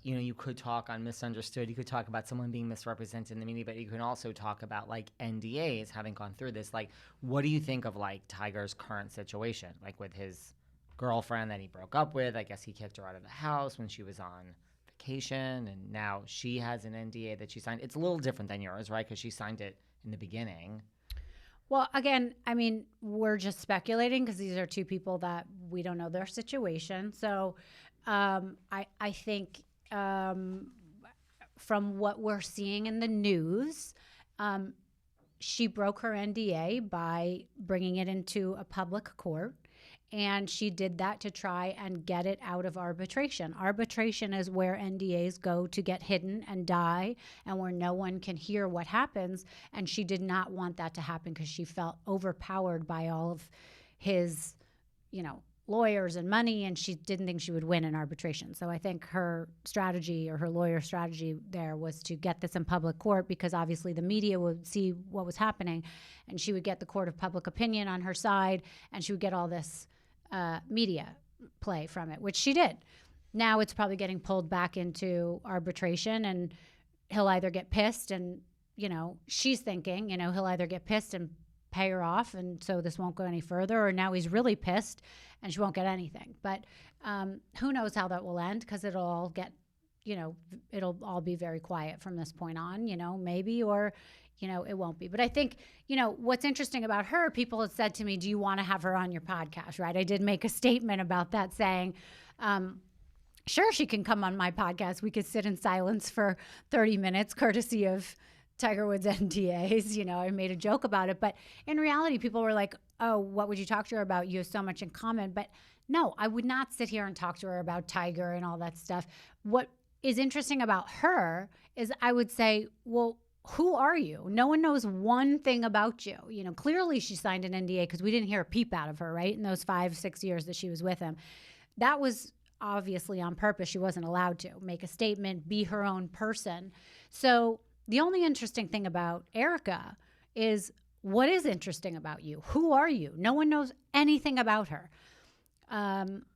you could talk on misunderstood. You could talk about someone being misrepresented in the media, but you can also talk about like NDAs, having gone through this. Like, what do you think of like Tiger's current situation? Like with his girlfriend that he broke up with. I guess he kicked her out of the house when she was on vacation, and now she has an NDA that she signed. It's a little different than yours, right? Because she signed it in the beginning. Well, again, I mean, we're just speculating because these are two people that we don't know their situation. So I think from what we're seeing in the news, she broke her NDA by bringing it into a public court. And she did that to try and get it out of arbitration. Arbitration is where NDAs go to get hidden and die, and where no one can hear what happens. And she did not want that to happen because she felt overpowered by all of his, lawyers and money, and she didn't think she would win in arbitration. So I think her strategy, or her lawyer's strategy there, was to get this in public court, because obviously the media would see what was happening, and she would get the court of public opinion on her side, and she would get all this media play from it, which she did. Now it's probably getting pulled back into arbitration, and he'll either get pissed and, she's thinking, he'll either get pissed and pay her off, and so this won't go any further, or now he's really pissed and she won't get anything. But who knows how that will end, because it'll all get, it'll all be very quiet from this point on, maybe, or it won't be. But I think, what's interesting about her, people have said to me, do you want to have her on your podcast, right? I did make a statement about that, saying, sure, she can come on my podcast. We could sit in silence for 30 minutes, courtesy of Tiger Woods NDAs. I made a joke about it. But in reality, people were like, oh, what would you talk to her about? You have so much in common. But no, I would not sit here and talk to her about Tiger and all that stuff. What is interesting about her is I would say, well, who are you? No one knows one thing about you. Clearly she signed an NDA because we didn't hear a peep out of her, right? In those 5-6 years that she was with him. That was obviously on purpose. She wasn't allowed to make a statement, be her own person. So the only interesting thing about Erica is, what is interesting about you? Who are you? No one knows anything about her.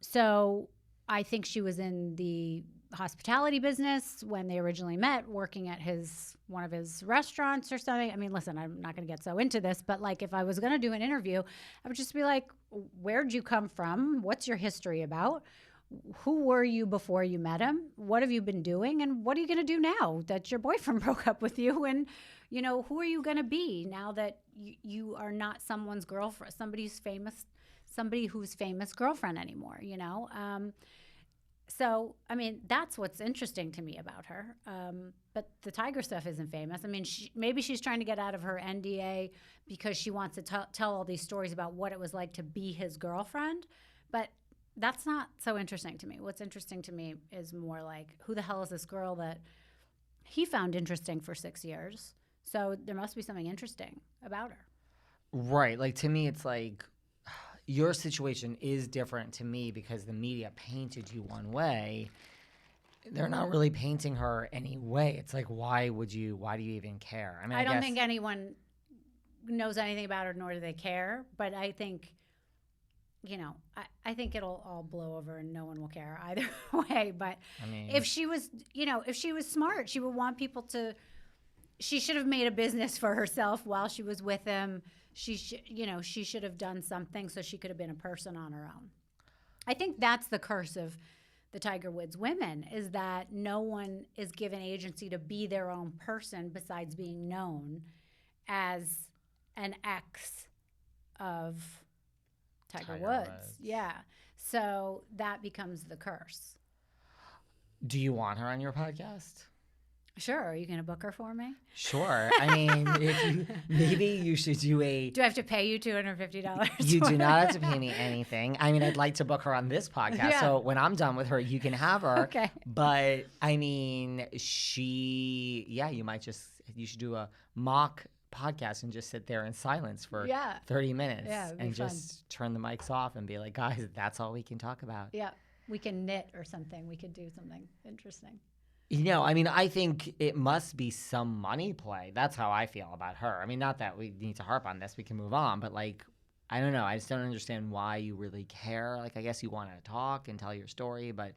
So I think she was in the hospitality business when they originally met, working at one of his restaurants or something. I mean, listen, I'm not going to get so into this, but like, if I was going to do an interview, I would just be like, where'd you come from? What's your history about? Who were you before you met him? What have you been doing? And what are you going to do now that your boyfriend broke up with you? And, who are you going to be now that you are not someone's girlfriend, somebody who's famous girlfriend anymore, So, I mean, that's what's interesting to me about her. But the Tiger stuff isn't famous. I mean, maybe she's trying to get out of her NDA because she wants to tell all these stories about what it was like to be his girlfriend. But that's not so interesting to me. What's interesting to me is more like, who the hell is this girl that he found interesting for 6 years? So there must be something interesting about her. Right. Like, to me, it's like, your situation is different to me because the media painted you one way. They're not really painting her any way. It's like, why do you even care? I mean, I don't think anyone knows anything about her, nor do they care. But I think, I think it'll all blow over and no one will care either way. But I mean, if she was smart, she would want people to, she should have made a business for herself while she was with him. She should have done something so she could have been a person on her own. I think that's the curse of the Tiger Woods women, is that no one is given agency to be their own person besides being known as an ex of Tiger Woods. Yeah. So that becomes the curse. Do you want her on your podcast? Sure. Are you going to book her for me? Sure. I mean, maybe you should do a... Do I have to pay you $250? You do not have to pay me anything. I mean, I'd like to book her on this podcast. Yeah. So when I'm done with her, you can have her. Okay. But, I mean, you should do a mock podcast and just sit there in silence for 30 minutes. Yeah, and fun. Just turn the mics off and be like, guys, that's all we can talk about. Yeah. We can knit or something. We could do something interesting. I mean, I think it must be some money play. That's how I feel about her. I mean, not that we need to harp on this. We can move on. But, like, I don't know. I just don't understand why you really care. Like, I guess you want to talk and tell your story. But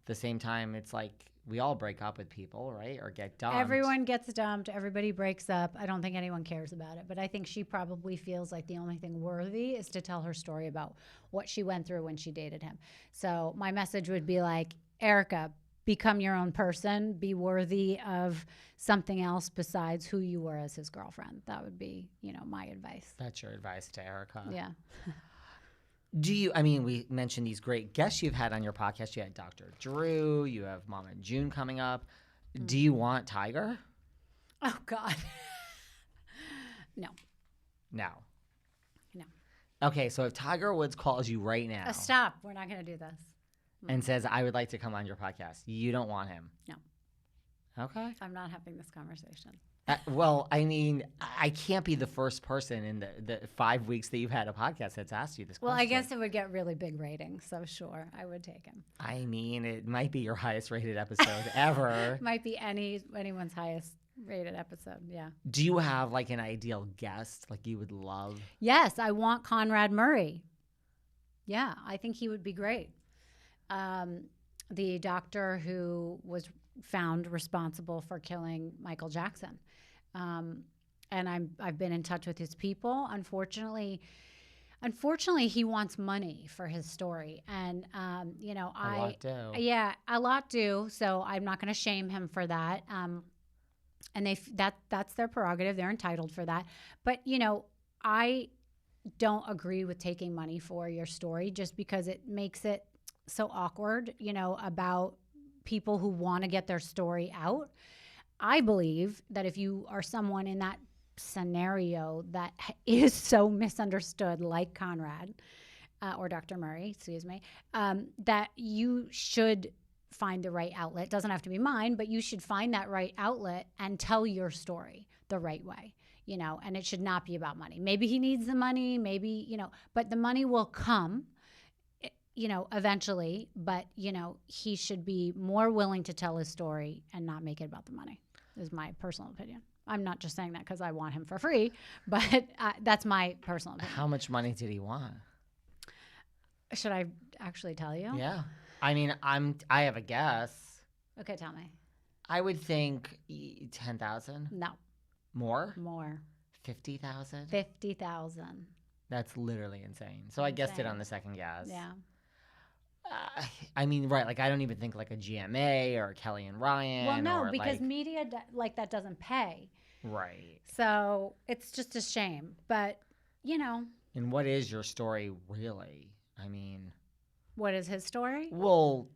the same time, it's like we all break up with people, right? Or get dumped. Everyone gets dumped. Everybody breaks up. I don't think anyone cares about it. But I think she probably feels like the only thing worthy is to tell her story about what she went through when she dated him. So my message would be like, Erica, become your own person. Be worthy of something else besides who you were as his girlfriend. That would be, my advice. That's your advice to Erica. Yeah. We mentioned these great guests you've had on your podcast. You had Dr. Drew, you have Mama June coming up. Do you want Tiger? Oh, God. No. No. No. Okay, so if Tiger Woods calls you right now. Stop. We're not going to do this. And says, I would like to come on your podcast, you don't want him? No. Okay. I'm not having this conversation. I can't be the first person in the 5 weeks that you've had a podcast that's asked you this question. Well, I guess it would get really big ratings, so sure, I would take him. It might be your highest rated episode ever. Might be anyone's highest rated episode, yeah. Do you have like an ideal guest like you would love? Yes, I want Conrad Murray. Yeah, I think he would be great. The doctor who was found responsible for killing Michael Jackson. And I've been in touch with his people. Unfortunately, he wants money for his story. And, A lot do. Yeah, a lot do. So I'm not going to shame him for that. And that's their prerogative. They're entitled for that. But, I don't agree with taking money for your story just because it makes it so awkward, about people who want to get their story out. I believe that if you are someone in that scenario that is so misunderstood, like Conrad or Dr. Murray, excuse me, that you should find the right outlet. It doesn't have to be mine, but you should find that right outlet and tell your story the right way, and it should not be about money. Maybe he needs the money, but the money will come eventually, but, he should be more willing to tell his story and not make it about the money, is my personal opinion. I'm not just saying that because I want him for free, but that's my personal opinion. How much money did he want? Should I actually tell you? Yeah. I have a guess. Okay, tell me. I would think 10,000. No. More? 50,000. 50,000? 50,000. That's literally insane. So I guessed it on the second guess. Yeah. Right. Like, I don't even think like a GMA or Kelly and Ryan. Well, no, or because media like that doesn't pay. Right. So it's just a shame. But, And what is your story really? What is his story? Well,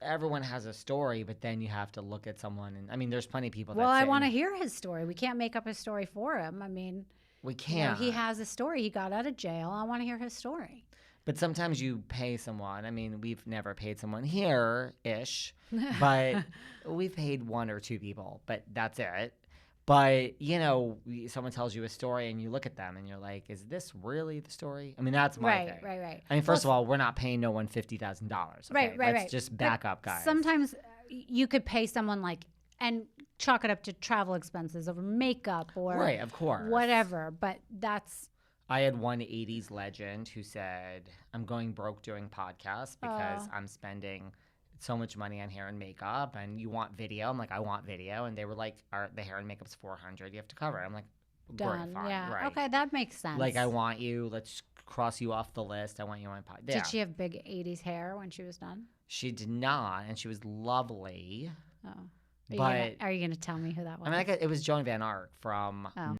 everyone has a story, but then you have to look at someone. And there's plenty of people that I want to hear his story. We can't make up his story for him. We can't. He has a story. He got out of jail. I want to hear his story. But sometimes you pay someone. We've never paid someone here-ish, but we've paid one or two people, but that's it. But, someone tells you a story and you look at them and you're like, is this really the story? That's my thing. Right. First of all, we're not paying no one $50,000. Okay? Right. Let's just back up, guys. Sometimes you could pay someone and chalk it up to travel expenses or makeup or right, of course. Whatever. But that's... I had one 80s legend who said, I'm going broke doing podcasts because I'm spending so much money on hair and makeup, and you want video. I'm like, I want video. And they were like, the hair and makeup's $400. You have to cover it. I'm like, done. Great, fine, yeah. right. Okay, that makes sense. Like, I want you. Let's cross you off the list. I want you on my podcast. Did she have big 80s hair when she was done? She did not, and she was lovely. Oh. But Are you going to tell me who that was? it was Joan Van Ark from